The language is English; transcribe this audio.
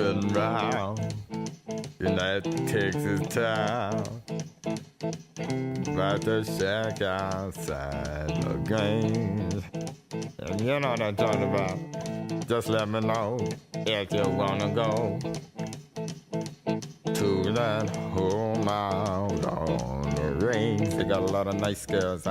sitting round in that Texas town, about to shack outside the games. And you know what I'm talking about. Just let me know if you wanna go to that home out on the range. They got a lot of nice girls.